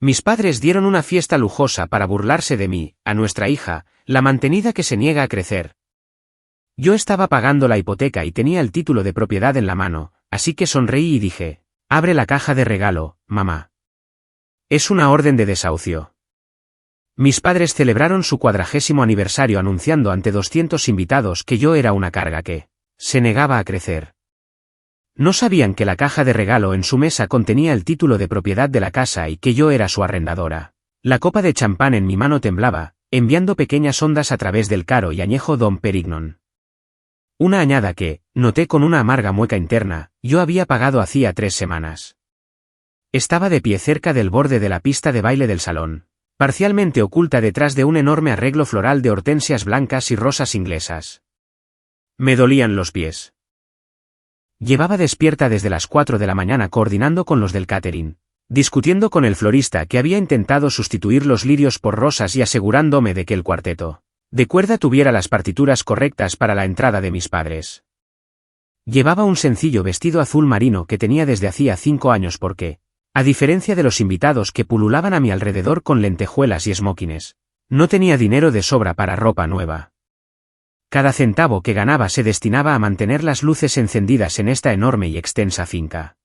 Mis padres dieron una fiesta lujosa para burlarse de mí, a nuestra hija, la mantenida que se niega a crecer. Yo estaba pagando la hipoteca y tenía el título de propiedad en la mano, así que sonreí y dije, abre la caja de regalo, mamá. Es una orden de desahucio. Mis padres celebraron su 40º aniversario anunciando ante 200 invitados que yo era una carga que se negaba a crecer. No sabían que la caja de regalo en su mesa contenía el título de propiedad de la casa y que yo era su arrendadora. La copa de champán en mi mano temblaba, enviando pequeñas ondas a través del caro y añejo Dom Perignon. Una añada que, noté con una amarga mueca interna, yo había pagado hacía 3 semanas. Estaba de pie cerca del borde de la pista de baile del salón, parcialmente oculta detrás de un enorme arreglo floral de hortensias blancas y rosas inglesas. Me dolían los pies. Llevaba despierta desde las 4 de la mañana coordinando con los del catering, discutiendo con el florista que había intentado sustituir los lirios por rosas y asegurándome de que el cuarteto de cuerda tuviera las partituras correctas para la entrada de mis padres. Llevaba un sencillo vestido azul marino que tenía desde hacía 5 años porque, a diferencia de los invitados que pululaban a mi alrededor con lentejuelas y esmóquines, no tenía dinero de sobra para ropa nueva. Cada centavo que ganaba se destinaba a mantener las luces encendidas en esta enorme y extensa finca.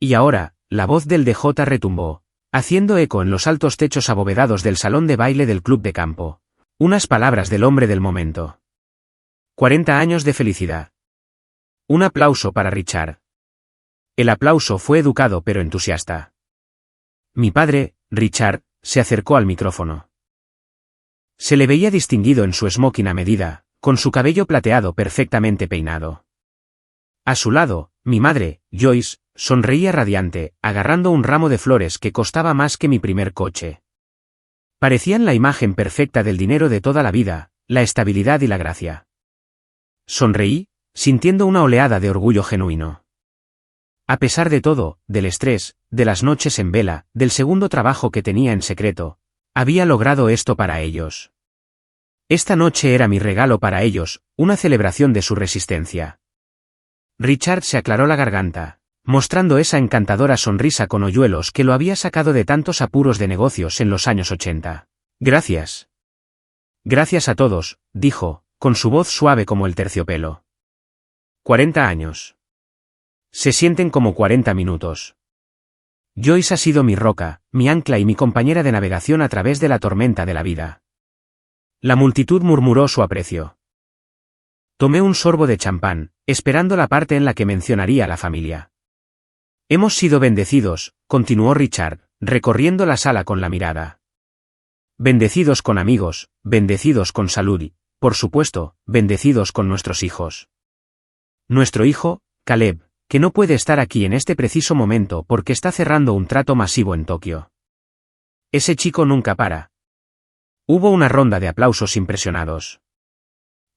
Y ahora, la voz del DJ retumbó, haciendo eco en los altos techos abovedados del salón de baile del club de campo. Unas palabras del hombre del momento. 40 años de felicidad. Un aplauso para Richard. El aplauso fue educado pero entusiasta. Mi padre, Richard, se acercó al micrófono. Se le veía distinguido en su smoking a medida, con su cabello plateado perfectamente peinado. A su lado, mi madre, Joyce, sonreía radiante, agarrando un ramo de flores que costaba más que mi primer coche. Parecían la imagen perfecta del dinero de toda la vida, la estabilidad y la gracia. Sonreí, sintiendo una oleada de orgullo genuino. A pesar de todo, del estrés, de las noches en vela, del segundo trabajo que tenía en secreto, había logrado esto para ellos. Esta noche era mi regalo para ellos, una celebración de su resistencia. Richard se aclaró la garganta, mostrando esa encantadora sonrisa con hoyuelos que lo había sacado de tantos apuros de negocios en los años 80. Gracias. Gracias a todos, dijo, con su voz suave como el terciopelo. 40 años. Se sienten como 40 minutos. Joyce ha sido mi roca, mi ancla y mi compañera de navegación a través de la tormenta de la vida. La multitud murmuró su aprecio. Tomé un sorbo de champán, esperando la parte en la que mencionaría a la familia. Hemos sido bendecidos, continuó Richard, recorriendo la sala con la mirada. Bendecidos con amigos, bendecidos con salud y, por supuesto, bendecidos con nuestros hijos. Nuestro hijo, Caleb, que no puede estar aquí en este preciso momento porque está cerrando un trato masivo en Tokio. Ese chico nunca para. Hubo una ronda de aplausos impresionados.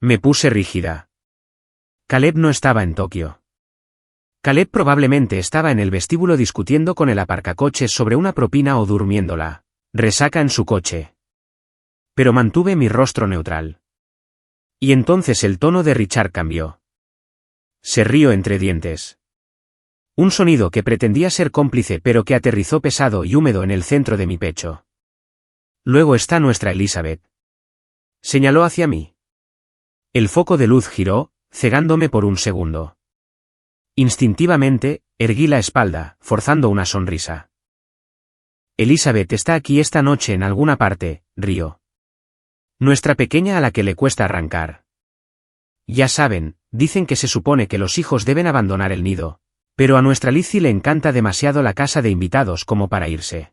Me puse rígida. Caleb no estaba en Tokio. Caleb probablemente estaba en el vestíbulo discutiendo con el aparcacoches sobre una propina o durmiéndola resaca en su coche. Pero mantuve mi rostro neutral. Y entonces el tono de Richard cambió. Se rió entre dientes. Un sonido que pretendía ser cómplice pero que aterrizó pesado y húmedo en el centro de mi pecho. Luego está nuestra Elizabeth. Señaló hacia mí. El foco de luz giró, cegándome por un segundo. Instintivamente, erguí la espalda, forzando una sonrisa. Elizabeth está aquí esta noche en alguna parte, rió. Nuestra pequeña a la que le cuesta arrancar. Ya saben, dicen que se supone que los hijos deben abandonar el nido, pero a nuestra Lizzie le encanta demasiado la casa de invitados como para irse.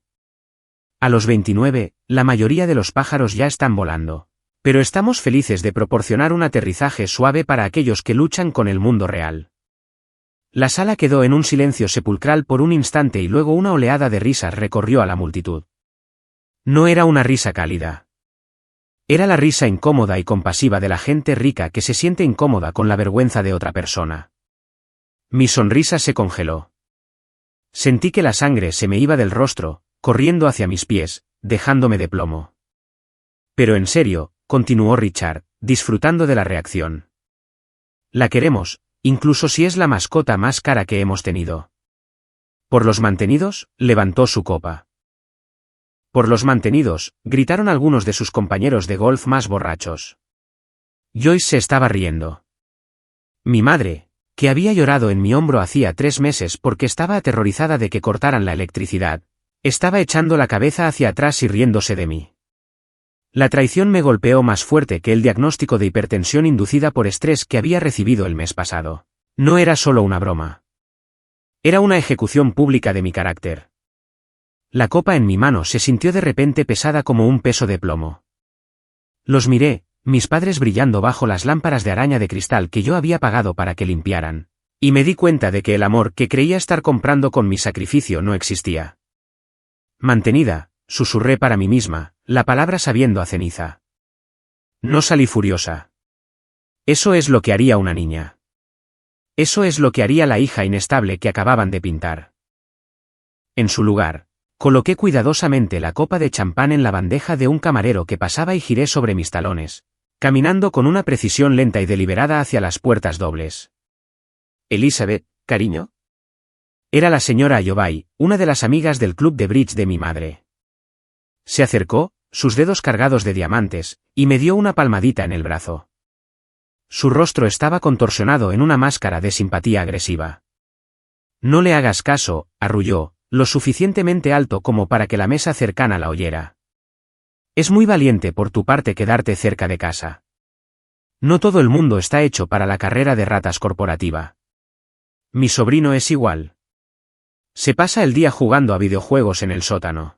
A los 29, la mayoría de los pájaros ya están volando, pero estamos felices de proporcionar un aterrizaje suave para aquellos que luchan con el mundo real. La sala quedó en un silencio sepulcral por un instante y luego una oleada de risas recorrió a la multitud. No era una risa cálida. Era la risa incómoda y compasiva de la gente rica que se siente incómoda con la vergüenza de otra persona. Mi sonrisa se congeló. Sentí que la sangre se me iba del rostro, corriendo hacia mis pies, dejándome de plomo. Pero en serio, continuó Richard, disfrutando de la reacción. La queremos, incluso si es la mascota más cara que hemos tenido. Por los mantenidos, levantó su copa. Por los mantenidos, gritaron algunos de sus compañeros de golf más borrachos. Joyce se estaba riendo. Mi madre, que había llorado en mi hombro hacía 3 meses porque estaba aterrorizada de que cortaran la electricidad, estaba echando la cabeza hacia atrás y riéndose de mí. La traición me golpeó más fuerte que el diagnóstico de hipertensión inducida por estrés que había recibido el mes pasado. No era solo una broma. Era una ejecución pública de mi carácter. La copa en mi mano se sintió de repente pesada como un peso de plomo. Los miré, mis padres brillando bajo las lámparas de araña de cristal que yo había pagado para que limpiaran, y me di cuenta de que el amor que creía estar comprando con mi sacrificio no existía. Mantenida, susurré para mí misma, la palabra sabiendo a ceniza. No salí furiosa. Eso es lo que haría una niña. Eso es lo que haría la hija inestable que acababan de pintar. En su lugar, coloqué cuidadosamente la copa de champán en la bandeja de un camarero que pasaba y giré sobre mis talones, caminando con una precisión lenta y deliberada hacia las puertas dobles. Elizabeth, cariño. Era la señora Ayobay, una de las amigas del club de bridge de mi madre. Se acercó, sus dedos cargados de diamantes, y me dio una palmadita en el brazo. Su rostro estaba contorsionado en una máscara de simpatía agresiva. No le hagas caso, arrulló, lo suficientemente alto como para que la mesa cercana la oyera. Es muy valiente por tu parte quedarte cerca de casa. No todo el mundo está hecho para la carrera de ratas corporativa. Mi sobrino es igual. Se pasa el día jugando a videojuegos en el sótano.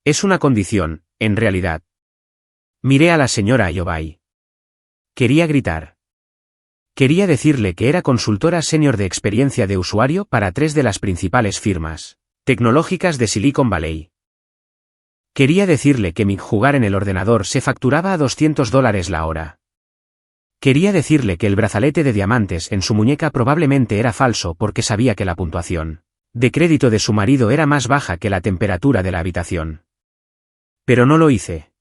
Es una condición, en realidad. Miré a la señora Ayobay. Quería gritar. Quería decirle que era consultora senior de experiencia de usuario para 3 de las principales firmas tecnológicas de Silicon Valley. Quería decirle que mi jugar en el ordenador se facturaba a $200 la hora. Quería decirle que el brazalete de diamantes en su muñeca probablemente era falso porque sabía que la puntuación de crédito de su marido era más baja que la temperatura de la habitación. Pero no lo hice.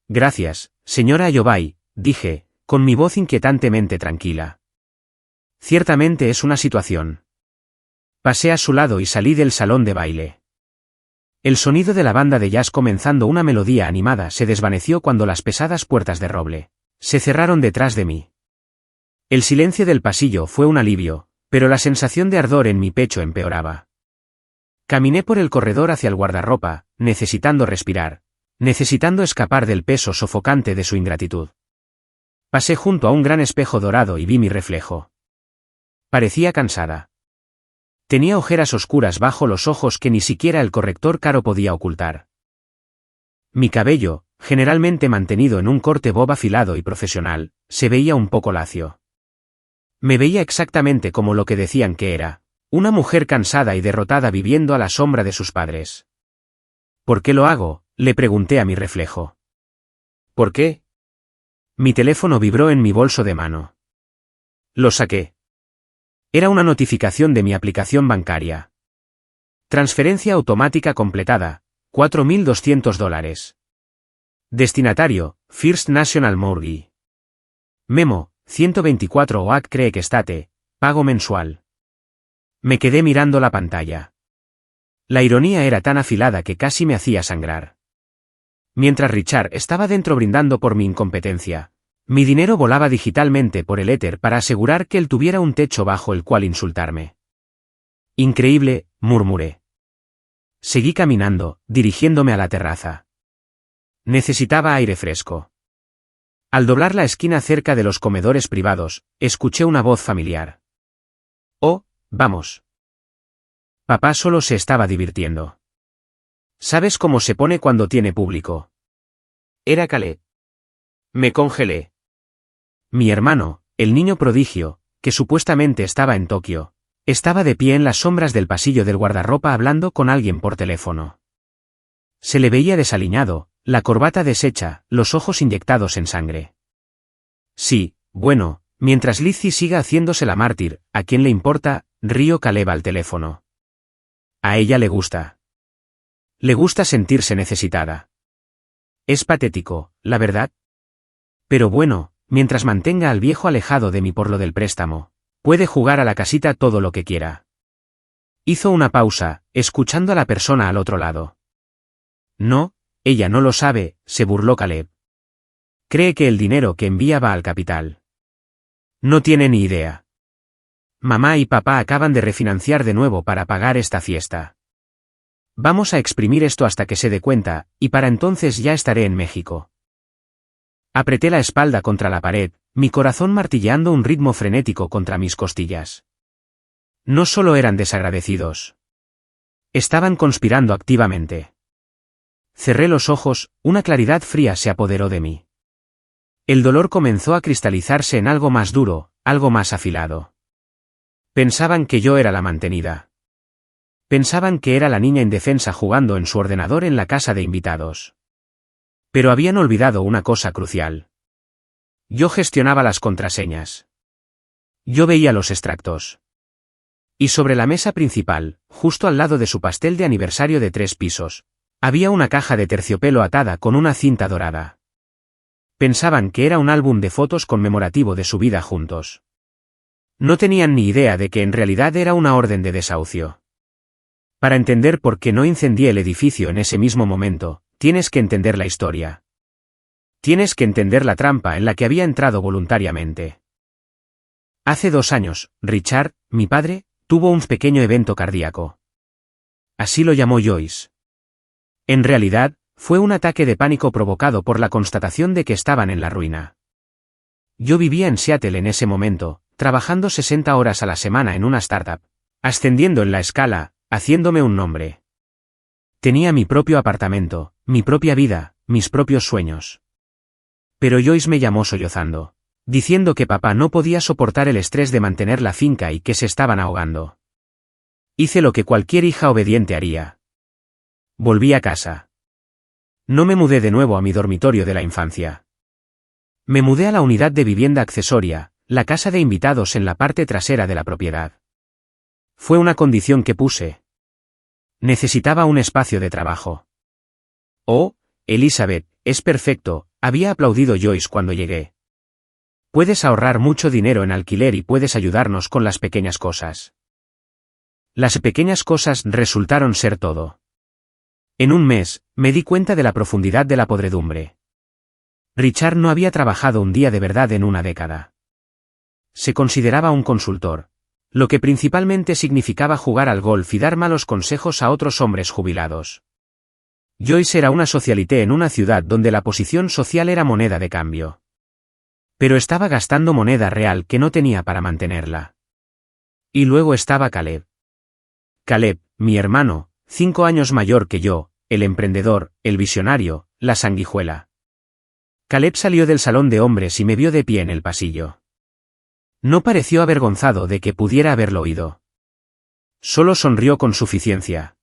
Gracias, señora Ayobay, dije, con mi voz inquietantemente tranquila. Ciertamente es una situación. Pasé a su lado y salí del salón de baile. El sonido de la banda de jazz comenzando una melodía animada se desvaneció cuando las pesadas puertas de roble se cerraron detrás de mí. El silencio del pasillo fue un alivio, pero la sensación de ardor en mi pecho empeoraba. Caminé por el corredor hacia el guardarropa, necesitando respirar, necesitando escapar del peso sofocante de su ingratitud. Pasé junto a un gran espejo dorado y vi mi reflejo. Parecía cansada. Tenía ojeras oscuras bajo los ojos que ni siquiera el corrector caro podía ocultar. Mi cabello, generalmente mantenido en un corte bob afilado y profesional, se veía un poco lacio. Me veía exactamente como lo que decían que era, una mujer cansada y derrotada viviendo a la sombra de sus padres. ¿Por qué lo hago?, le pregunté a mi reflejo. ¿Por qué? Mi teléfono vibró en mi bolso de mano. Lo saqué. Era una notificación de mi aplicación bancaria. Transferencia automática completada, $4.200. Destinatario, First National Mortgage. Memo, 124 OAC Creek State, pago mensual. Me quedé mirando la pantalla. La ironía era tan afilada que casi me hacía sangrar. Mientras Richard estaba dentro brindando por mi incompetencia, mi dinero volaba digitalmente por el éter para asegurar que él tuviera un techo bajo el cual insultarme. Increíble, murmuré. Seguí caminando, dirigiéndome a la terraza. Necesitaba aire fresco. Al doblar la esquina cerca de los comedores privados, escuché una voz familiar. Oh, vamos. Papá solo se estaba divirtiendo. ¿Sabes cómo se pone cuando tiene público? Era Caleb. Me congelé. Mi hermano, el niño prodigio, que supuestamente estaba en Tokio, estaba de pie en las sombras del pasillo del guardarropa hablando con alguien por teléfono. Se le veía desaliñado, la corbata deshecha, los ojos inyectados en sangre. Sí, bueno, mientras Lizzie siga haciéndose la mártir, ¿a quién le importa?, rió Caleb al teléfono. A ella le gusta. Le gusta sentirse necesitada. Es patético, la verdad. Pero bueno, mientras mantenga al viejo alejado de mí por lo del préstamo, puede jugar a la casita todo lo que quiera. Hizo una pausa, escuchando a la persona al otro lado. No, ella no lo sabe, se burló Caleb. Cree que el dinero que envía va al capital. No tiene ni idea. Mamá y papá acaban de refinanciar de nuevo para pagar esta fiesta. Vamos a exprimir esto hasta que se dé cuenta, y para entonces ya estaré en México. Apreté la espalda contra la pared, mi corazón martilleando un ritmo frenético contra mis costillas. No solo eran desagradecidos. Estaban conspirando activamente. Cerré los ojos, una claridad fría se apoderó de mí. El dolor comenzó a cristalizarse en algo más duro, algo más afilado. Pensaban que yo era la mantenida. Pensaban que era la niña indefensa jugando en su ordenador en la casa de invitados. Pero habían olvidado una cosa crucial. Yo gestionaba las contraseñas. Yo veía los extractos. Y sobre la mesa principal, justo al lado de su pastel de aniversario de 3 pisos, había una caja de terciopelo atada con una cinta dorada. Pensaban que era un álbum de fotos conmemorativo de su vida juntos. No tenían ni idea de que en realidad era una orden de desahucio. Para entender por qué no incendié el edificio en ese mismo momento, tienes que entender la historia. Tienes que entender la trampa en la que había entrado voluntariamente. Hace 2 años, Richard, mi padre, tuvo un pequeño evento cardíaco. Así lo llamó Joyce. En realidad, fue un ataque de pánico provocado por la constatación de que estaban en la ruina. Yo vivía en Seattle en ese momento, trabajando 60 horas a la semana en una startup, ascendiendo en la escala, haciéndome un nombre. Tenía mi propio apartamento, mi propia vida, mis propios sueños. Pero Joyce me llamó sollozando, diciendo que papá no podía soportar el estrés de mantener la finca y que se estaban ahogando. Hice lo que cualquier hija obediente haría. Volví a casa. No me mudé de nuevo a mi dormitorio de la infancia. Me mudé a la unidad de vivienda accesoria, la casa de invitados en la parte trasera de la propiedad. Fue una condición que puse. Necesitaba un espacio de trabajo. Oh, Elizabeth, es perfecto, había aplaudido Joyce cuando llegué. Puedes ahorrar mucho dinero en alquiler y puedes ayudarnos con las pequeñas cosas. Las pequeñas cosas resultaron ser todo. En un mes, me di cuenta de la profundidad de la podredumbre. Richard no había trabajado un día de verdad en una década. Se consideraba un consultor, lo que principalmente significaba jugar al golf y dar malos consejos a otros hombres jubilados. Joyce era una socialité en una ciudad donde la posición social era moneda de cambio. Pero estaba gastando moneda real que no tenía para mantenerla. Y luego estaba Caleb. Caleb, mi hermano, 5 años mayor que yo, el emprendedor, el visionario, la sanguijuela. Caleb salió del salón de hombres y me vio de pie en el pasillo. No pareció avergonzado de que pudiera haberlo oído. Solo sonrió con suficiencia.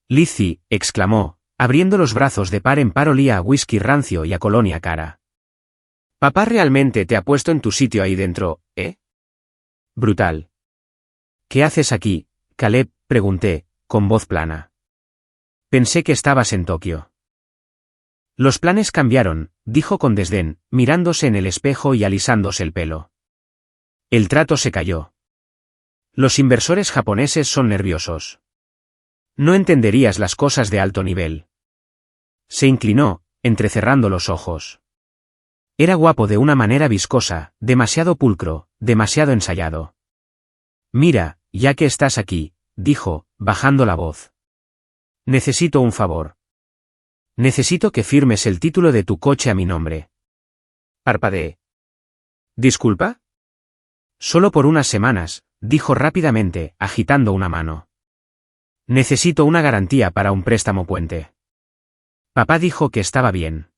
Lizzie, exclamó, abriendo los brazos de par en par, olía a whisky rancio y a colonia cara. Papá realmente te ha puesto en tu sitio ahí dentro, ¿eh? Brutal. ¿Qué haces aquí, Caleb?, pregunté, con voz plana. Pensé que estabas en Tokio. Los planes cambiaron, dijo con desdén, mirándose en el espejo y alisándose el pelo. El trato se cayó. Los inversores japoneses son nerviosos. No entenderías las cosas de alto nivel. Se inclinó, entrecerrando los ojos. Era guapo de una manera viscosa, demasiado pulcro, demasiado ensayado. Mira, ya que estás aquí, dijo, bajando la voz. Necesito un favor. Necesito que firmes el título de tu coche a mi nombre. Parpadeé. ¿Disculpa? Solo por unas semanas, dijo rápidamente, agitando una mano. Necesito una garantía para un préstamo puente. Papá dijo que estaba bien.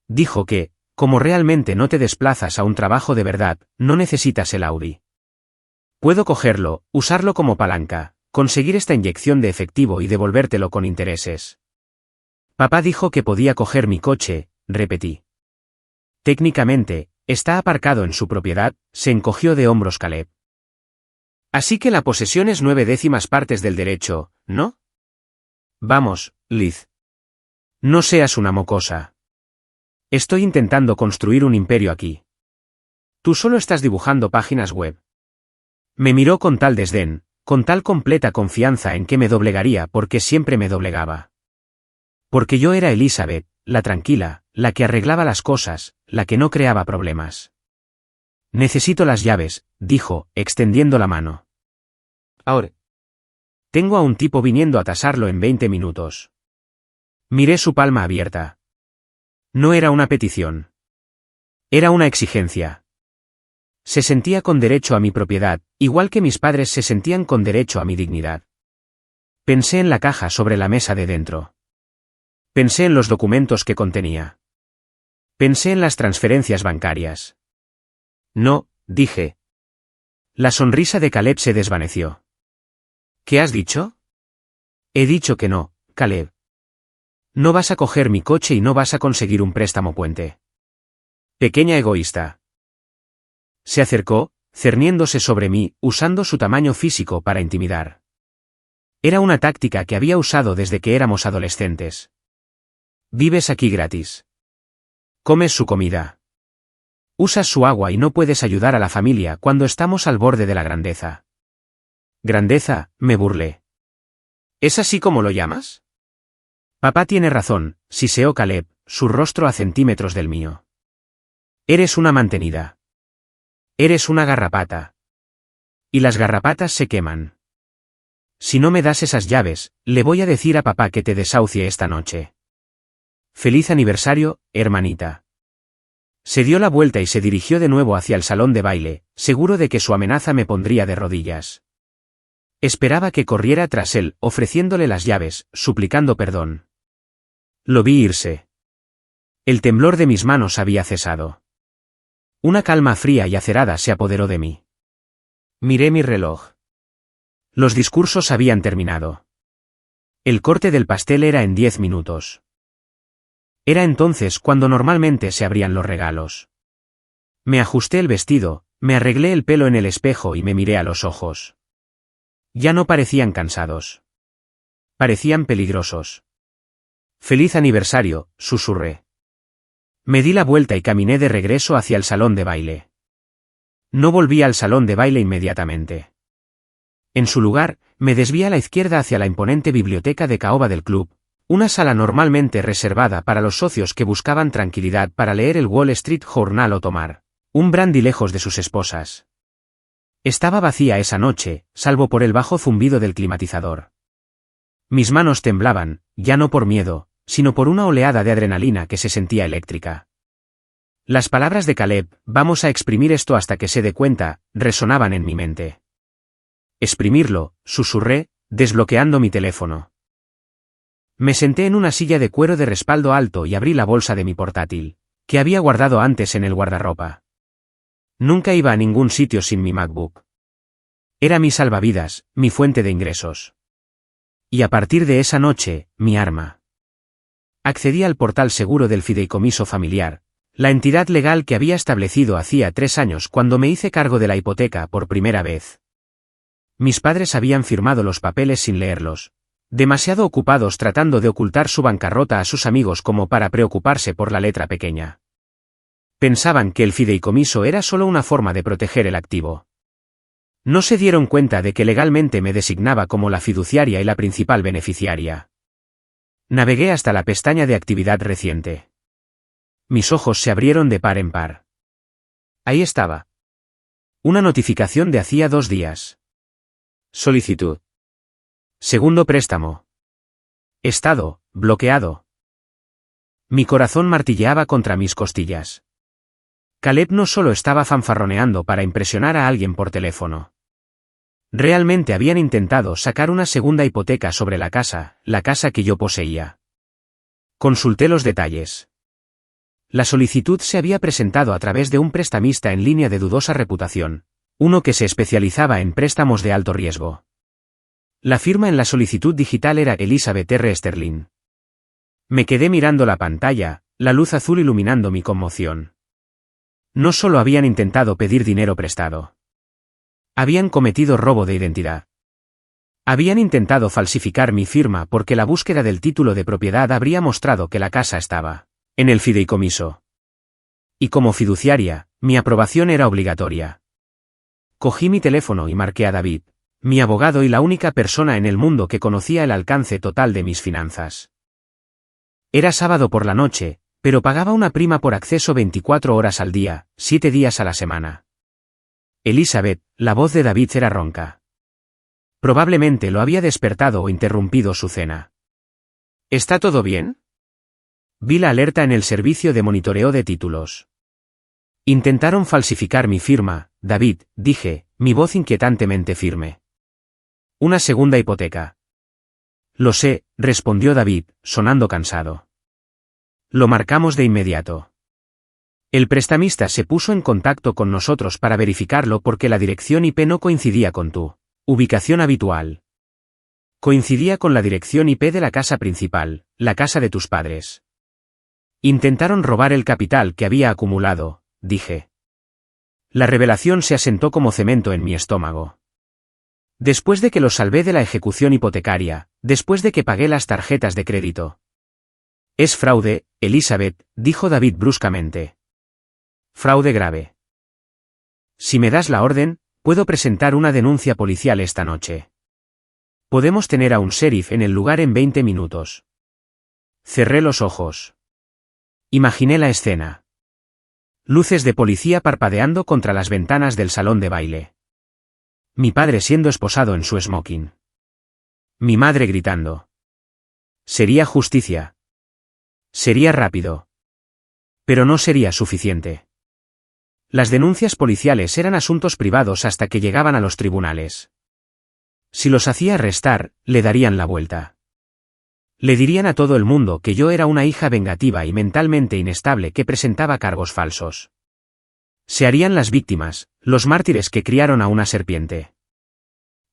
Dijo que, como realmente no te desplazas a un trabajo de verdad, no necesitas el Audi. Puedo cogerlo, usarlo como palanca, conseguir esta inyección de efectivo y devolvértelo con intereses. Papá dijo que podía coger mi coche, repetí. Técnicamente, está aparcado en su propiedad, se encogió de hombros Caleb. Así que la posesión es 9/10 partes del derecho, ¿no? Vamos, Liz. No seas una mocosa. Estoy intentando construir un imperio aquí. Tú solo estás dibujando páginas web. Me miró con tal desdén, con tal completa confianza en que me doblegaría porque siempre me doblegaba. Porque yo era Elizabeth, la tranquila, la que arreglaba las cosas, la que no creaba problemas. Necesito las llaves, dijo, extendiendo la mano. Ahora. Tengo a un tipo viniendo a tasarlo en 20 minutos. Miré su palma abierta. No era una petición. Era una exigencia. Se sentía con derecho a mi propiedad, igual que mis padres se sentían con derecho a mi dignidad. Pensé en la caja sobre la mesa de dentro. Pensé en los documentos que contenía. Pensé en las transferencias bancarias. No, dije. La sonrisa de Caleb se desvaneció. ¿Qué has dicho? He dicho que no, Caleb. No vas a coger mi coche y no vas a conseguir un préstamo puente. Pequeña egoísta. Se acercó, cerniéndose sobre mí, usando su tamaño físico para intimidar. Era una táctica que había usado desde que éramos adolescentes. Vives aquí gratis. Comes su comida. Usas su agua y no puedes ayudar a la familia cuando estamos al borde de la grandeza. Grandeza, me burlé. ¿Es así como lo llamas? Papá tiene razón, siseó Caleb, su rostro a centímetros del mío. Eres una mantenida. Eres una garrapata. Y las garrapatas se queman. Si no me das esas llaves, le voy a decir a papá que te desahucie esta noche. Feliz aniversario, hermanita. Se dio la vuelta y se dirigió de nuevo hacia el salón de baile, seguro de que su amenaza me pondría de rodillas. Esperaba que corriera tras él, ofreciéndole las llaves, suplicando perdón. Lo vi irse. El temblor de mis manos había cesado. Una calma fría y acerada se apoderó de mí. Miré mi reloj. Los discursos habían terminado. El corte del pastel era en 10 minutos. Era entonces cuando normalmente se abrían los regalos. Me ajusté el vestido, me arreglé el pelo en el espejo y me miré a los ojos. Ya no parecían cansados. Parecían peligrosos. Feliz aniversario, susurré. Me di la vuelta y caminé de regreso hacia el salón de baile. No volví al salón de baile inmediatamente. En su lugar, me desvié a la izquierda hacia la imponente biblioteca de caoba del club, una sala normalmente reservada para los socios que buscaban tranquilidad para leer el Wall Street Journal o tomar un brandy lejos de sus esposas. Estaba vacía esa noche, salvo por el bajo zumbido del climatizador. Mis manos temblaban, ya no por miedo, sino por una oleada de adrenalina que se sentía eléctrica. Las palabras de Caleb, vamos a exprimir esto hasta que se dé cuenta, resonaban en mi mente. Exprimirlo, susurré, desbloqueando mi teléfono. Me senté en una silla de cuero de respaldo alto y abrí la bolsa de mi portátil, que había guardado antes en el guardarropa. Nunca iba a ningún sitio sin mi MacBook. Era mi salvavidas, mi fuente de ingresos. Y a partir de esa noche, mi arma. Accedí al portal seguro del fideicomiso familiar, la entidad legal que había establecido hacía 3 años cuando me hice cargo de la hipoteca por primera vez. Mis padres habían firmado los papeles sin leerlos, demasiado ocupados tratando de ocultar su bancarrota a sus amigos como para preocuparse por la letra pequeña. Pensaban que el fideicomiso era solo una forma de proteger el activo. No se dieron cuenta de que legalmente me designaba como la fiduciaria y la principal beneficiaria. Navegué hasta la pestaña de actividad reciente. Mis ojos se abrieron de par en par. Ahí estaba. Una notificación de hacía 2 días. Solicitud. Segundo préstamo. Estado, bloqueado. Mi corazón martilleaba contra mis costillas. Caleb no solo estaba fanfarroneando para impresionar a alguien por teléfono. Realmente habían intentado sacar una segunda hipoteca sobre la casa que yo poseía. Consulté los detalles. La solicitud se había presentado a través de un prestamista en línea de dudosa reputación, uno que se especializaba en préstamos de alto riesgo. La firma en la solicitud digital era Elizabeth R. Sterling. Me quedé mirando la pantalla, la luz azul iluminando mi conmoción. No solo habían intentado pedir dinero prestado. Habían cometido robo de identidad. Habían intentado falsificar mi firma porque la búsqueda del título de propiedad habría mostrado que la casa estaba en el fideicomiso. Y como fiduciaria, mi aprobación era obligatoria. Cogí mi teléfono y marqué a David, mi abogado y la única persona en el mundo que conocía el alcance total de mis finanzas. Era sábado por la noche, pero pagaba una prima por acceso 24 horas al día, 7 días a la semana. Elizabeth, la voz de David era ronca. Probablemente lo había despertado o interrumpido su cena. ¿Está todo bien? Vi la alerta en el servicio de monitoreo de títulos. Intentaron falsificar mi firma, David, dije, mi voz inquietantemente firme. Una segunda hipoteca. Lo sé, respondió David, sonando cansado. Lo marcamos de inmediato. El prestamista se puso en contacto con nosotros para verificarlo porque la dirección IP no coincidía con tu ubicación habitual. Coincidía con la dirección IP de la casa principal, la casa de tus padres. Intentaron robar el capital que había acumulado, dije. La revelación se asentó como cemento en mi estómago. Después de que lo salvé de la ejecución hipotecaria, después de que pagué las tarjetas de crédito. Es fraude, Elizabeth, dijo David bruscamente. Fraude grave. Si me das la orden, puedo presentar una denuncia policial esta noche. Podemos tener a un sheriff en el lugar en 20 minutos. Cerré los ojos. Imaginé la escena. Luces de policía parpadeando contra las ventanas del salón de baile. Mi padre siendo esposado en su smoking. Mi madre gritando. Sería justicia. Sería rápido. Pero no sería suficiente. Las denuncias policiales eran asuntos privados hasta que llegaban a los tribunales. Si los hacía arrestar, le darían la vuelta. Le dirían a todo el mundo que yo era una hija vengativa y mentalmente inestable que presentaba cargos falsos. Se harían las víctimas, los mártires que criaron a una serpiente.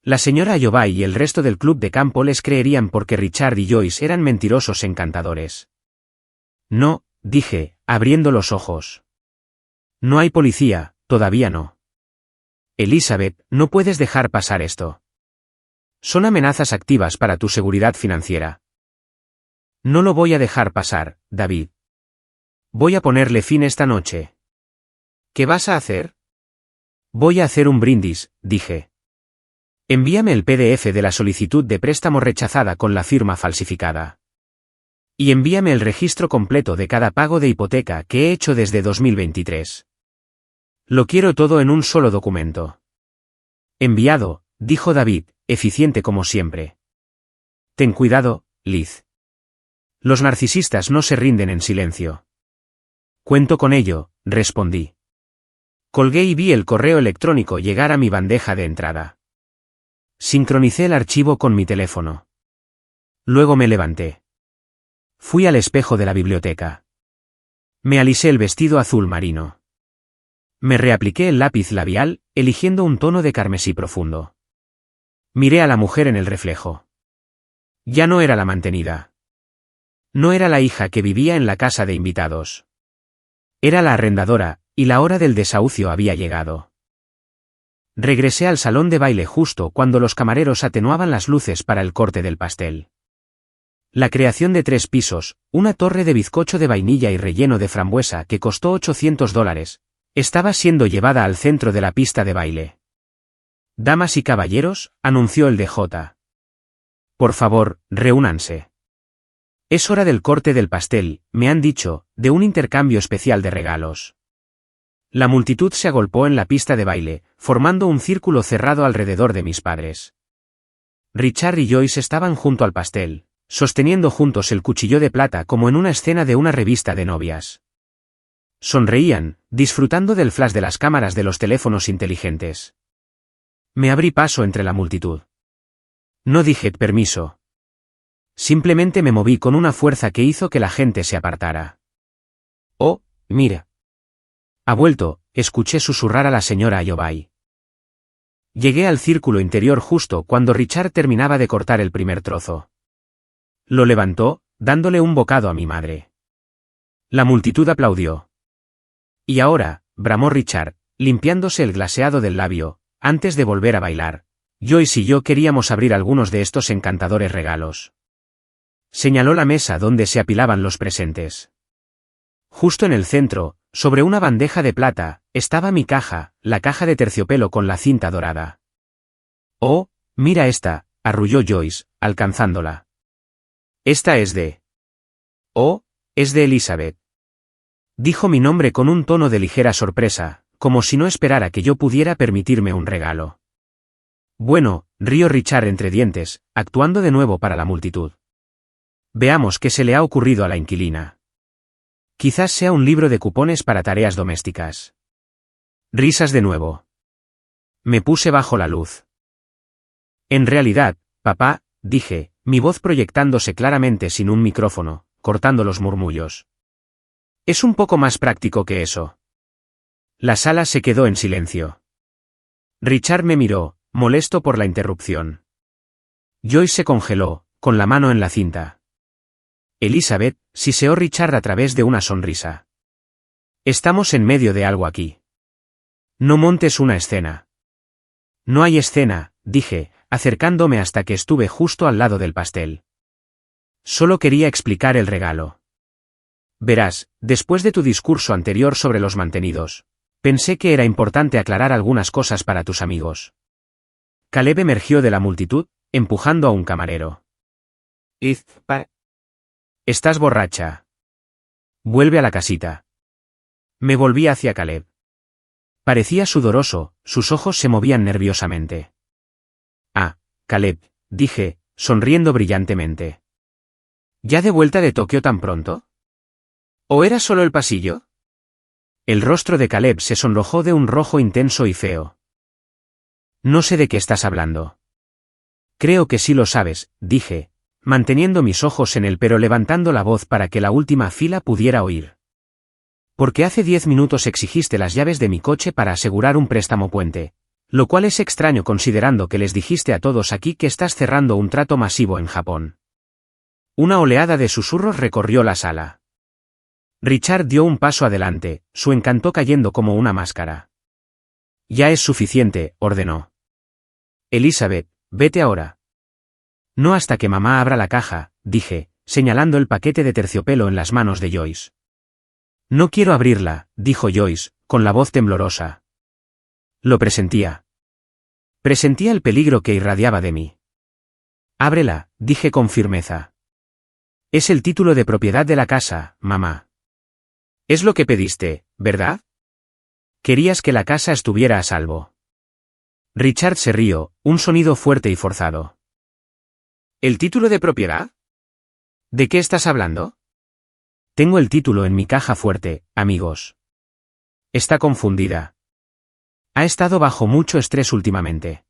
La señora Ayobay y el resto del club de campo les creerían porque Richard y Joyce eran mentirosos encantadores. No, dije, abriendo los ojos. No hay policía, todavía no. Elizabeth, no puedes dejar pasar esto. Son amenazas activas para tu seguridad financiera. No lo voy a dejar pasar, David. Voy a ponerle fin esta noche. ¿Qué vas a hacer? Voy a hacer un brindis, dije. Envíame el PDF de la solicitud de préstamo rechazada con la firma falsificada. Y envíame el registro completo de cada pago de hipoteca que he hecho desde 2023. Lo quiero todo en un solo documento. Enviado, dijo David, eficiente como siempre. Ten cuidado, Liz. Los narcisistas no se rinden en silencio. Cuento con ello, respondí. Colgué y vi el correo electrónico llegar a mi bandeja de entrada. Sincronicé el archivo con mi teléfono. Luego me levanté. Fui al espejo de la biblioteca. Me alisé el vestido azul marino. Me reapliqué el lápiz labial, eligiendo un tono de carmesí profundo. Miré a la mujer en el reflejo. Ya no era la mantenida. No era la hija que vivía en la casa de invitados. Era la arrendadora, y la hora del desahucio había llegado. Regresé al salón de baile justo cuando los camareros atenuaban las luces para el corte del pastel. La creación de 3 pisos, una torre de bizcocho de vainilla y relleno de frambuesa que costó $800, estaba siendo llevada al centro de la pista de baile. Damas y caballeros, anunció el DJ. Por favor, reúnanse. Es hora del corte del pastel, me han dicho, de un intercambio especial de regalos. La multitud se agolpó en la pista de baile, formando un círculo cerrado alrededor de mis padres. Richard y Joyce estaban junto al pastel, sosteniendo juntos el cuchillo de plata como en una escena de una revista de novias. Sonreían, disfrutando del flash de las cámaras de los teléfonos inteligentes. Me abrí paso entre la multitud. No dije permiso. Simplemente me moví con una fuerza que hizo que la gente se apartara. Oh, mira. Ha vuelto, escuché susurrar a la señora Ayobay. Llegué al círculo interior justo cuando Richard terminaba de cortar el primer trozo. Lo levantó, dándole un bocado a mi madre. La multitud aplaudió. Y ahora, bramó Richard, limpiándose el glaseado del labio, antes de volver a bailar, Joyce y yo queríamos abrir algunos de estos encantadores regalos. Señaló la mesa donde se apilaban los presentes. Justo en el centro, sobre una bandeja de plata, estaba mi caja, la caja de terciopelo con la cinta dorada. Oh, mira esta, arrulló Joyce, alcanzándola. Esta es de... Oh, es de Elizabeth. Dijo mi nombre con un tono de ligera sorpresa, como si no esperara que yo pudiera permitirme un regalo. Bueno, rió Richard entre dientes, actuando de nuevo para la multitud. Veamos qué se le ha ocurrido a la inquilina. Quizás sea un libro de cupones para tareas domésticas. Risas de nuevo. Me puse bajo la luz. En realidad, papá, dije, mi voz proyectándose claramente sin un micrófono, cortando los murmullos. Es un poco más práctico que eso. La sala se quedó en silencio. Richard me miró, molesto por la interrupción. Joyce se congeló, con la mano en la cinta. Elizabeth, siseó Richard a través de una sonrisa. Estamos en medio de algo aquí. No montes una escena. No hay escena, dije, acercándome hasta que estuve justo al lado del pastel. Solo quería explicar el regalo. Verás, después de tu discurso anterior sobre los mantenidos, pensé que era importante aclarar algunas cosas para tus amigos. Caleb emergió de la multitud, empujando a un camarero. Estás borracha. Vuelve a la casita. Me volví hacia Caleb. Parecía sudoroso, sus ojos se movían nerviosamente. Ah, Caleb, dije, sonriendo brillantemente. ¿Ya de vuelta de Tokio tan pronto? ¿O era solo el pasillo? El rostro de Caleb se sonrojó de un rojo intenso y feo. No sé de qué estás hablando. Creo que sí lo sabes, dije, manteniendo mis ojos en él pero levantando la voz para que la última fila pudiera oír. Porque hace 10 minutos exigiste las llaves de mi coche para asegurar un préstamo puente, lo cual es extraño considerando que les dijiste a todos aquí que estás cerrando un trato masivo en Japón. Una oleada de susurros recorrió la sala. Richard dio un paso adelante, su encanto cayendo como una máscara. Ya es suficiente, ordenó. Elizabeth, vete ahora. No hasta que mamá abra la caja, dije, señalando el paquete de terciopelo en las manos de Joyce. No quiero abrirla, dijo Joyce, con la voz temblorosa. Lo presentía. Presentía el peligro que irradiaba de mí. Ábrela, dije con firmeza. Es el título de propiedad de la casa, mamá. Es lo que pediste, ¿verdad? Querías que la casa estuviera a salvo. Richard se rió, un sonido fuerte y forzado. ¿El título de propiedad? ¿De qué estás hablando? Tengo el título en mi caja fuerte, amigos. Está confundida. Ha estado bajo mucho estrés últimamente.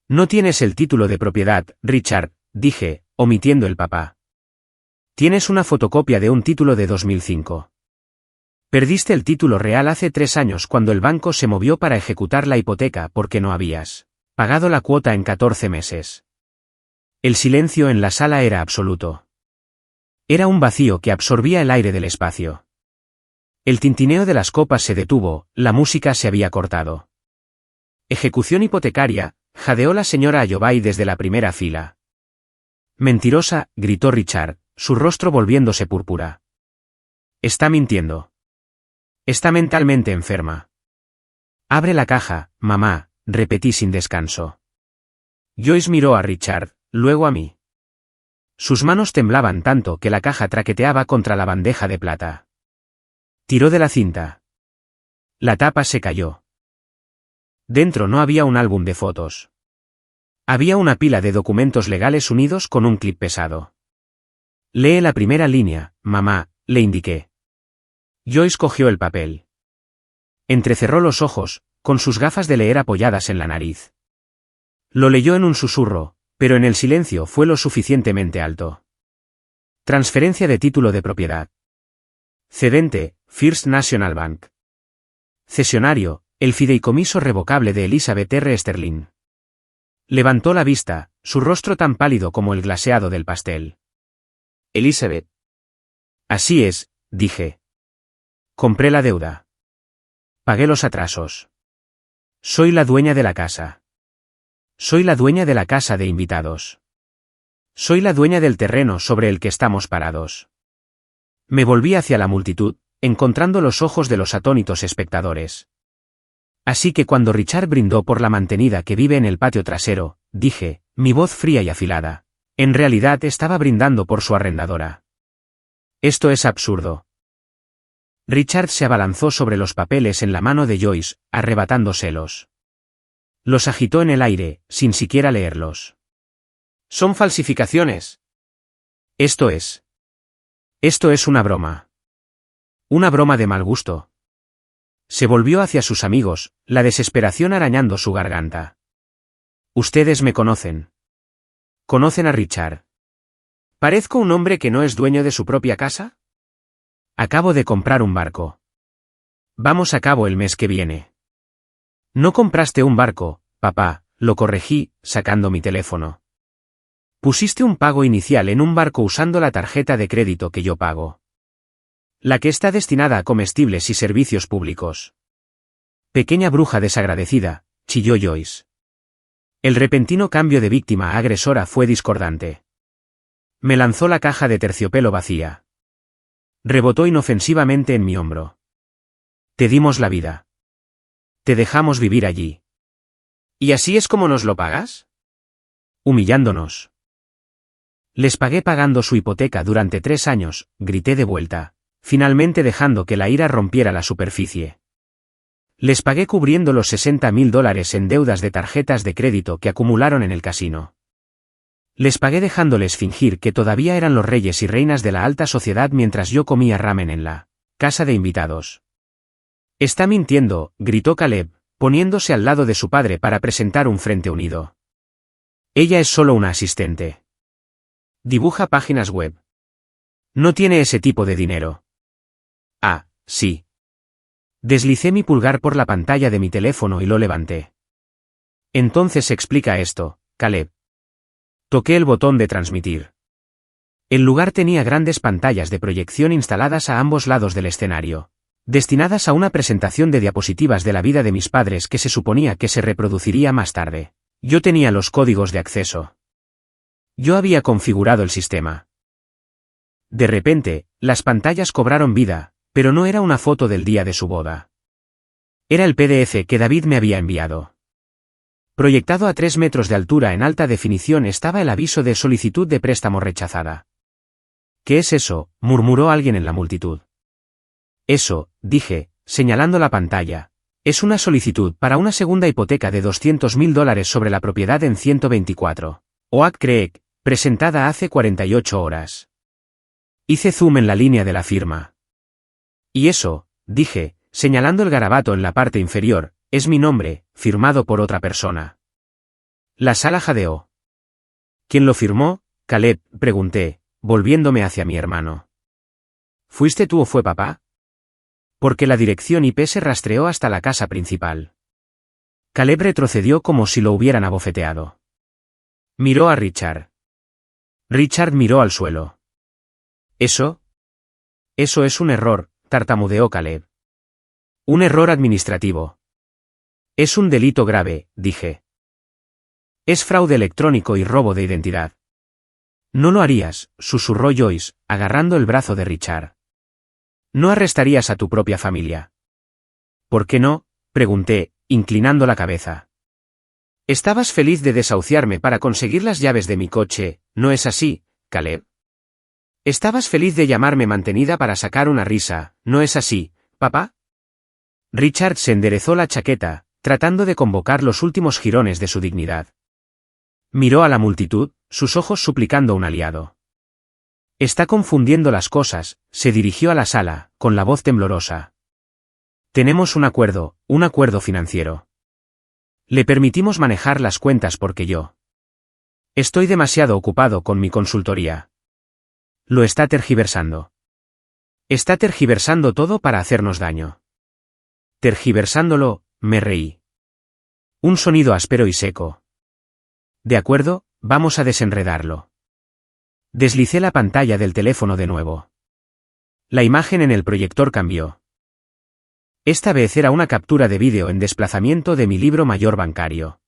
No tienes el título de propiedad, Richard, dije, omitiendo el papá. Tienes una fotocopia de un título de 2005. Perdiste el título real hace 3 años cuando el banco se movió para ejecutar la hipoteca porque no habías pagado la cuota en 14 meses. El silencio en la sala era absoluto. Era un vacío que absorbía el aire del espacio. El tintineo de las copas se detuvo, la música se había cortado. Ejecución hipotecaria, jadeó la señora Ayobay desde la primera fila. Mentirosa, gritó Richard, su rostro volviéndose púrpura. Está mintiendo. Está mentalmente enferma. Abre la caja, mamá, repetí sin descanso. Joyce miró a Richard, luego a mí. Sus manos temblaban tanto que la caja traqueteaba contra la bandeja de plata. Tiró de la cinta. La tapa se cayó. Dentro no había un álbum de fotos. Había una pila de documentos legales unidos con un clip pesado. Lee la primera línea, mamá, le indiqué. Joyce cogió el papel. Entrecerró los ojos, con sus gafas de leer apoyadas en la nariz. Lo leyó en un susurro, pero en el silencio fue lo suficientemente alto. Transferencia de título de propiedad. Cedente, First National Bank. Cesionario, el fideicomiso revocable de Elizabeth R. Sterling. Levantó la vista, su rostro tan pálido como el glaseado del pastel. Elizabeth. Así es, dije. Compré la deuda. Pagué los atrasos. Soy la dueña de la casa. Soy la dueña de la casa de invitados. Soy la dueña del terreno sobre el que estamos parados. Me volví hacia la multitud, encontrando los ojos de los atónitos espectadores. Así que cuando Richard brindó por la mantenida que vive en el patio trasero, dije, mi voz fría y afilada, en realidad estaba brindando por su arrendadora. Esto es absurdo. Richard se abalanzó sobre los papeles en la mano de Joyce, arrebatándoselos. Los agitó en el aire, sin siquiera leerlos. Son falsificaciones. Esto es una broma. Una broma de mal gusto. Se volvió hacia sus amigos, la desesperación arañando su garganta. Ustedes me conocen. ¿Conocen a Richard? ¿Parezco un hombre que no es dueño de su propia casa? Acabo de comprar un barco. Vamos a cabo el mes que viene. No compraste un barco, papá, lo corregí, sacando mi teléfono. Pusiste un pago inicial en un barco usando la tarjeta de crédito que yo pago. La que está destinada a comestibles y servicios públicos. Pequeña bruja desagradecida, chilló Joyce. El repentino cambio de víctima a agresora fue discordante. Me lanzó la caja de terciopelo vacía. Rebotó inofensivamente en mi hombro. Te dimos la vida. Te dejamos vivir allí. ¿Y así es como nos lo pagas? Humillándonos. Les pagué pagando su hipoteca durante 3 años, grité de vuelta, finalmente dejando que la ira rompiera la superficie. Les pagué cubriendo los $60,000 en deudas de tarjetas de crédito que acumularon en el casino. Les pagué dejándoles fingir que todavía eran los reyes y reinas de la alta sociedad mientras yo comía ramen en la casa de invitados. Está mintiendo, gritó Caleb, poniéndose al lado de su padre para presentar un frente unido. Ella es solo una asistente. Dibuja páginas web. No tiene ese tipo de dinero. Ah, sí. Deslicé mi pulgar por la pantalla de mi teléfono y lo levanté. Entonces explica esto, Caleb. Toqué el botón de transmitir. El lugar tenía grandes pantallas de proyección instaladas a ambos lados del escenario, destinadas a una presentación de diapositivas de la vida de mis padres que se suponía que se reproduciría más tarde. Yo tenía los códigos de acceso. Yo había configurado el sistema. De repente, las pantallas cobraron vida, pero no era una foto del día de su boda. Era el PDF que David me había enviado. Proyectado a 3 metros de altura en alta definición estaba el aviso de solicitud de préstamo rechazada. ¿Qué es eso?, murmuró alguien en la multitud. Eso, dije, señalando la pantalla, es una solicitud para una segunda hipoteca de $200,000 sobre la propiedad en 124 Oak Creek, presentada hace 48 horas. Hice zoom en la línea de la firma. Y eso, dije, señalando el garabato en la parte inferior, es mi nombre, firmado por otra persona. La sala jadeó. ¿Quién lo firmó, Caleb?, pregunté, volviéndome hacia mi hermano. ¿Fuiste tú o fue papá? Porque la dirección IP se rastreó hasta la casa principal. Caleb retrocedió como si lo hubieran abofeteado. Miró a Richard. Richard miró al suelo. ¿Eso? Eso es un error, tartamudeó Caleb. Un error administrativo. Es un delito grave, dije. Es fraude electrónico y robo de identidad. No lo harías, susurró Joyce, agarrando el brazo de Richard. No arrestarías a tu propia familia. ¿Por qué no?, pregunté, inclinando la cabeza. Estabas feliz de desahuciarme para conseguir las llaves de mi coche, ¿no es así, Caleb? Estabas feliz de llamarme mantenida para sacar una risa, ¿no es así, papá? Richard se enderezó la chaqueta, tratando de convocar los últimos jirones de su dignidad. Miró a la multitud, sus ojos suplicando un aliado. Está confundiendo las cosas, se dirigió a la sala, con la voz temblorosa. Tenemos un acuerdo financiero. Le permitimos manejar las cuentas porque yo estoy demasiado ocupado con mi consultoría. Lo está tergiversando. Está tergiversando todo para hacernos daño. Tergiversándolo, me reí. Un sonido áspero y seco. De acuerdo, vamos a desenredarlo. Deslicé la pantalla del teléfono de nuevo. La imagen en el proyector cambió. Esta vez era una captura de vídeo en desplazamiento de mi libro mayor bancario.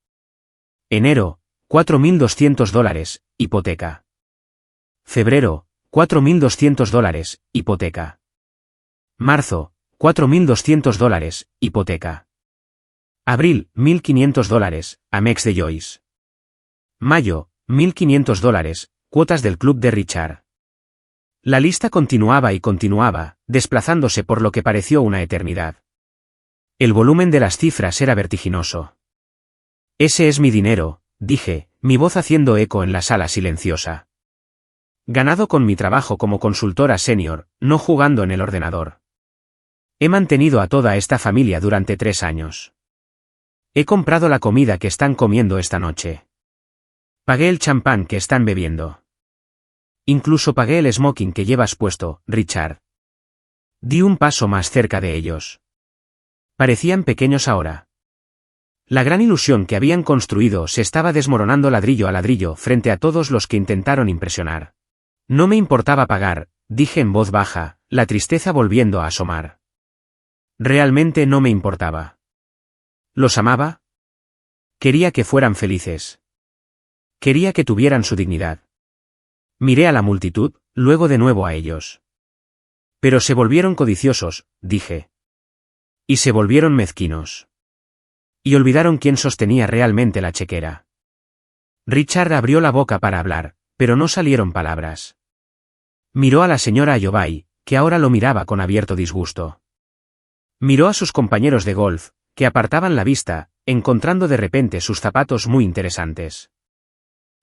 Enero, $4,200, hipoteca. Febrero, $4,200, hipoteca. Marzo, $4,200, hipoteca. Abril, $1,500, Amex de Joyce. Mayo, $1,500, cuotas del club de Richard. La lista continuaba y continuaba, desplazándose por lo que pareció una eternidad. El volumen de las cifras era vertiginoso. Ese es mi dinero, dije, mi voz haciendo eco en la sala silenciosa. Ganado con mi trabajo como consultora senior, no jugando en el ordenador. He mantenido a toda esta familia durante 3 años. He comprado la comida que están comiendo esta noche. Pagué el champán que están bebiendo. Incluso pagué el smoking que llevas puesto, Richard. Di un paso más cerca de ellos. Parecían pequeños ahora. La gran ilusión que habían construido se estaba desmoronando ladrillo a ladrillo frente a todos los que intentaron impresionar. No me importaba pagar, dije en voz baja, la tristeza volviendo a asomar. Realmente no me importaba. ¿Los amaba? Quería que fueran felices. Quería que tuvieran su dignidad. Miré a la multitud, luego de nuevo a ellos. Pero se volvieron codiciosos, dije. Y se volvieron mezquinos. Y olvidaron quién sostenía realmente la chequera. Richard abrió la boca para hablar, pero no salieron palabras. Miró a la señora Ayobay, que ahora lo miraba con abierto disgusto. Miró a sus compañeros de golf, que apartaban la vista, encontrando de repente sus zapatos muy interesantes.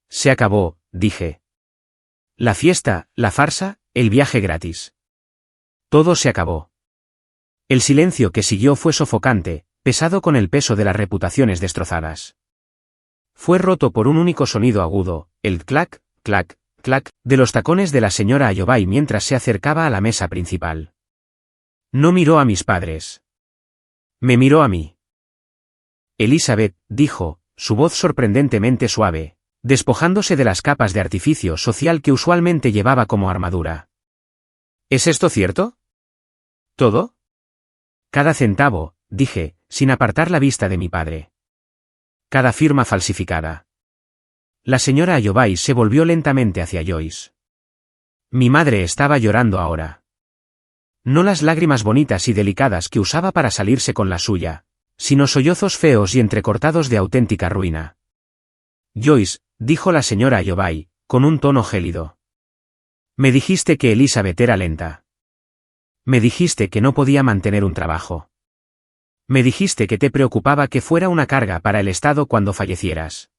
Se acabó, dije. La fiesta, la farsa, el viaje gratis. Todo se acabó. El silencio que siguió fue sofocante, pesado con el peso de las reputaciones destrozadas. Fue roto por un único sonido agudo, el clac, clac, clac, de los tacones de la señora Ayobay mientras se acercaba a la mesa principal. No miró a mis padres. Me miró a mí. Elizabeth, dijo, su voz sorprendentemente suave, despojándose de las capas de artificio social que usualmente llevaba como armadura. ¿Es esto cierto? ¿Todo? Cada centavo, dije, sin apartar la vista de mi padre. Cada firma falsificada. La señora Ayobay se volvió lentamente hacia Joyce. Mi madre estaba llorando ahora. No las lágrimas bonitas y delicadas que usaba para salirse con la suya, sino sollozos feos y entrecortados de auténtica ruina. Joyce, dijo la señora Ayobay, con un tono gélido. Me dijiste que Elizabeth era lenta. Me dijiste que no podía mantener un trabajo. Me dijiste que te preocupaba que fuera una carga para el Estado cuando fallecieras.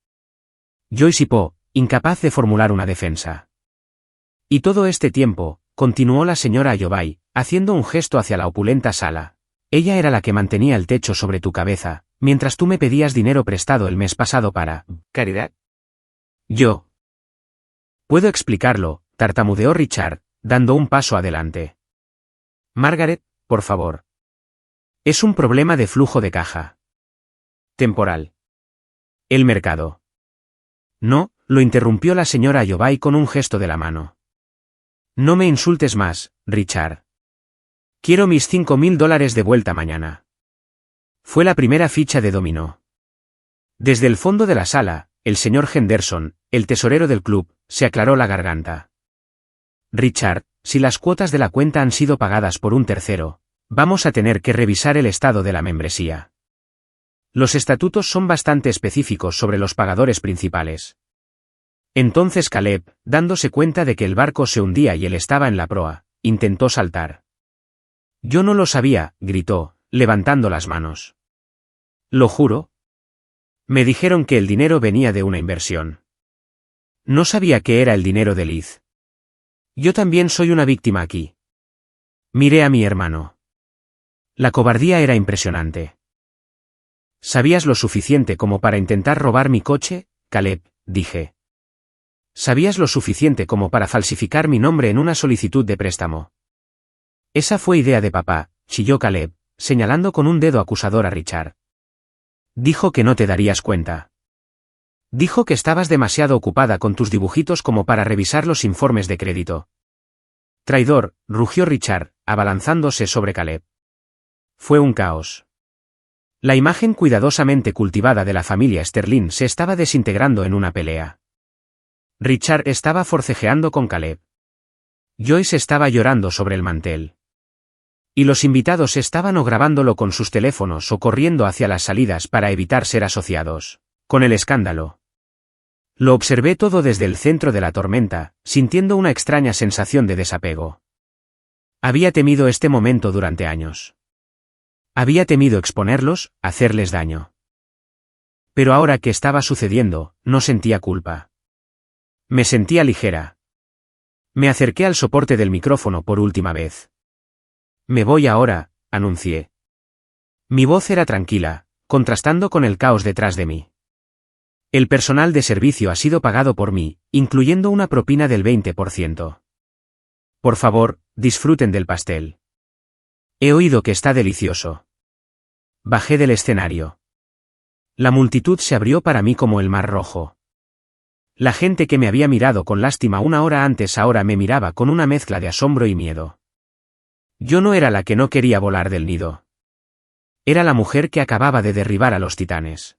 Joyce hipó, incapaz de formular una defensa. Y todo este tiempo, continuó la señora Ayobay, haciendo un gesto hacia la opulenta sala. Ella era la que mantenía el techo sobre tu cabeza, mientras tú me pedías dinero prestado el mes pasado para caridad. Yo. Puedo explicarlo, tartamudeó Richard, dando un paso adelante. Margaret, por favor. Es un problema de flujo de caja. Temporal. El mercado. No, lo interrumpió la señora Ayobay con un gesto de la mano. No me insultes más, Richard. Quiero mis $5.000 de vuelta mañana. Fue la primera ficha de dominó. Desde el fondo de la sala, el señor Henderson, el tesorero del club, se aclaró la garganta. Richard, si las cuotas de la cuenta han sido pagadas por un tercero, vamos a tener que revisar el estado de la membresía. Los estatutos son bastante específicos sobre los pagadores principales. Entonces Caleb, dándose cuenta de que el barco se hundía y él estaba en la proa, intentó saltar. Yo no lo sabía, gritó, levantando las manos. ¿Lo juro? Me dijeron que el dinero venía de una inversión. No sabía que era el dinero de Liz. Yo también soy una víctima aquí. Miré a mi hermano. La cobardía era impresionante. ¿Sabías lo suficiente como para intentar robar mi coche, Caleb?, dije. ¿Sabías lo suficiente como para falsificar mi nombre en una solicitud de préstamo? Esa fue idea de papá, chilló Caleb, señalando con un dedo acusador a Richard. Dijo que no te darías cuenta. Dijo que estabas demasiado ocupada con tus dibujitos como para revisar los informes de crédito. Traidor, rugió Richard, abalanzándose sobre Caleb. Fue un caos. La imagen cuidadosamente cultivada de la familia Sterling se estaba desintegrando en una pelea. Richard estaba forcejeando con Caleb. Joyce estaba llorando sobre el mantel. Y los invitados estaban o grabándolo con sus teléfonos o corriendo hacia las salidas para evitar ser asociados con el escándalo. Lo observé todo desde el centro de la tormenta, sintiendo una extraña sensación de desapego. Había temido este momento durante años. Había temido exponerlos, hacerles daño. Pero ahora que estaba sucediendo, no sentía culpa. Me sentía ligera. Me acerqué al soporte del micrófono por última vez. Me voy ahora, anuncié. Mi voz era tranquila, contrastando con el caos detrás de mí. El personal de servicio ha sido pagado por mí, incluyendo una propina del 20%. Por favor, disfruten del pastel. He oído que está delicioso. Bajé del escenario. La multitud se abrió para mí como el mar rojo. La gente que me había mirado con lástima una hora antes ahora me miraba con una mezcla de asombro y miedo. Yo no era la que no quería volar del nido. Era la mujer que acababa de derribar a los titanes.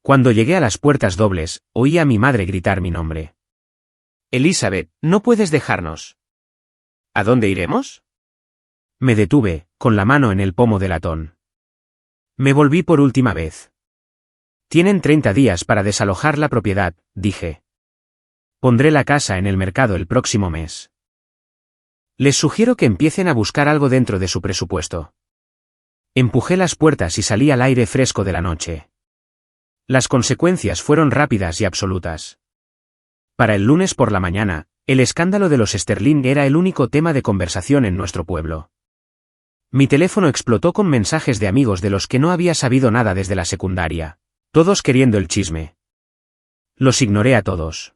Cuando llegué a las puertas dobles, oí a mi madre gritar mi nombre. Elizabeth, no puedes dejarnos. ¿A dónde iremos? Me detuve, con la mano en el pomo del latón. Me volví por última vez. Tienen 30 días para desalojar la propiedad, dije. Pondré la casa en el mercado el próximo mes. Les sugiero que empiecen a buscar algo dentro de su presupuesto. Empujé las puertas y salí al aire fresco de la noche. Las consecuencias fueron rápidas y absolutas. Para el lunes por la mañana, el escándalo de los Sterling era el único tema de conversación en nuestro pueblo. Mi teléfono explotó con mensajes de amigos de los que no había sabido nada desde la secundaria, todos queriendo el chisme. Los ignoré a todos.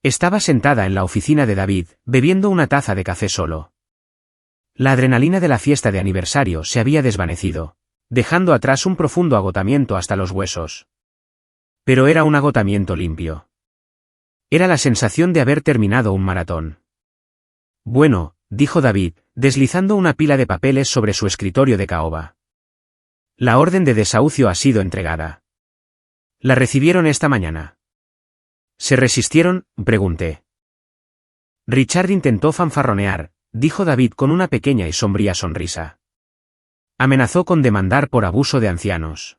Estaba sentada en la oficina de David, bebiendo una taza de café solo. La adrenalina de la fiesta de aniversario se había desvanecido, dejando atrás un profundo agotamiento hasta los huesos. Pero era un agotamiento limpio. Era la sensación de haber terminado un maratón. Bueno, dijo David, deslizando una pila de papeles sobre su escritorio de caoba. La orden de desahucio ha sido entregada. La recibieron esta mañana. ¿Se resistieron?, pregunté. Richard intentó fanfarronear, dijo David con una pequeña y sombría sonrisa. Amenazó con demandar por abuso de ancianos.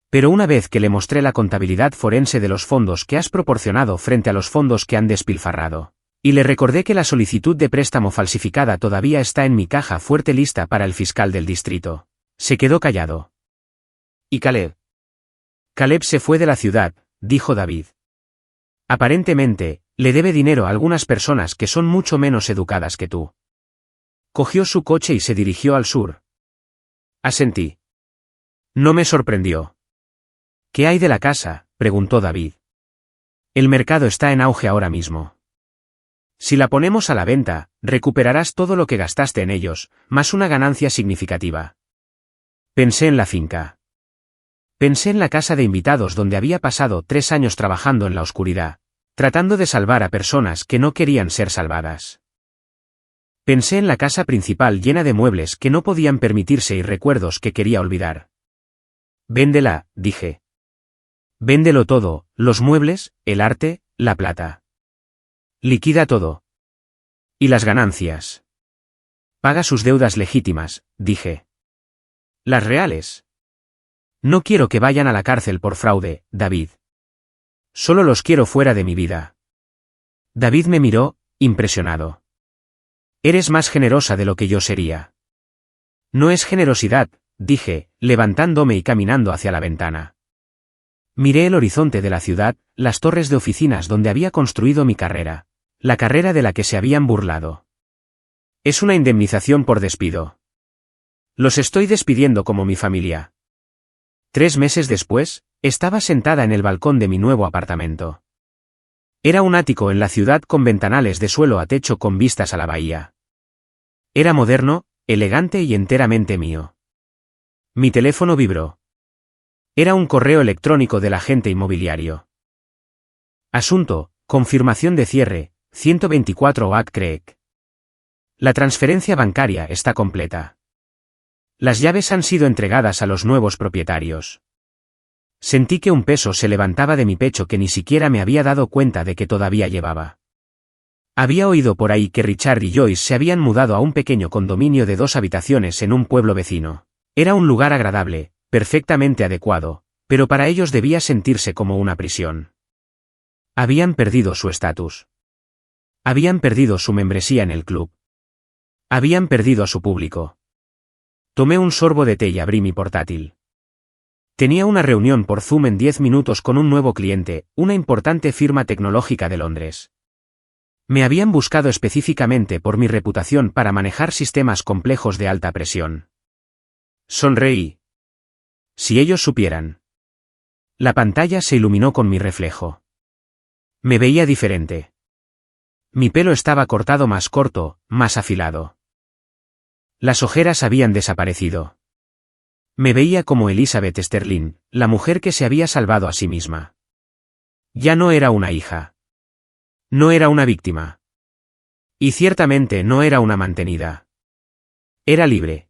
Pero una vez que le mostré la contabilidad forense de los fondos que has proporcionado frente a los fondos que han despilfarrado, y le recordé que la solicitud de préstamo falsificada todavía está en mi caja fuerte lista para el fiscal del distrito, se quedó callado. ¿Y Caleb? Caleb se fue de la ciudad, dijo David. Aparentemente, le debe dinero a algunas personas que son mucho menos educadas que tú. Cogió su coche y se dirigió al sur. Asentí. No me sorprendió. ¿Qué hay de la casa?, preguntó David. El mercado está en auge ahora mismo. Si la ponemos a la venta, recuperarás todo lo que gastaste en ellos, más una ganancia significativa. Pensé en la finca. Pensé en la casa de invitados donde había pasado 3 años trabajando en la oscuridad, tratando de salvar a personas que no querían ser salvadas. Pensé en la casa principal llena de muebles que no podían permitirse y recuerdos que quería olvidar. Véndela, dije. Véndelo todo, los muebles, el arte, la plata. Liquida todo. Y las ganancias. Paga sus deudas legítimas, dije. Las reales. No quiero que vayan a la cárcel por fraude, David. Solo los quiero fuera de mi vida. David me miró, impresionado. Eres más generosa de lo que yo sería. No es generosidad, dije, levantándome y caminando hacia la ventana. Miré el horizonte de la ciudad, las torres de oficinas donde había construido mi carrera, la carrera de la que se habían burlado. Es una indemnización por despido. Los estoy despidiendo como mi familia. 3 meses después, estaba sentada en el balcón de mi nuevo apartamento. Era un ático en la ciudad con ventanales de suelo a techo con vistas a la bahía. Era moderno, elegante y enteramente mío. Mi teléfono vibró. Era un correo electrónico del agente inmobiliario. Asunto, confirmación de cierre, 124 Oak Creek. La transferencia bancaria está completa. Las llaves han sido entregadas a los nuevos propietarios. Sentí que un peso se levantaba de mi pecho que ni siquiera me había dado cuenta de que todavía llevaba. Había oído por ahí que Richard y Joyce se habían mudado a un pequeño condominio de 2 habitaciones en un pueblo vecino. Era un lugar agradable, perfectamente adecuado, pero para ellos debía sentirse como una prisión. Habían perdido su estatus. Habían perdido su membresía en el club. Habían perdido a su público. Tomé un sorbo de té y abrí mi portátil. Tenía una reunión por Zoom en 10 minutos con un nuevo cliente, una importante firma tecnológica de Londres. Me habían buscado específicamente por mi reputación para manejar sistemas complejos de alta presión. Sonreí. Si ellos supieran. La pantalla se iluminó con mi reflejo. Me veía diferente. Mi pelo estaba cortado más corto, más afilado. Las ojeras habían desaparecido. Me veía como Elizabeth Sterling, la mujer que se había salvado a sí misma. Ya no era una hija. No era una víctima. Y ciertamente no era una mantenida. Era libre.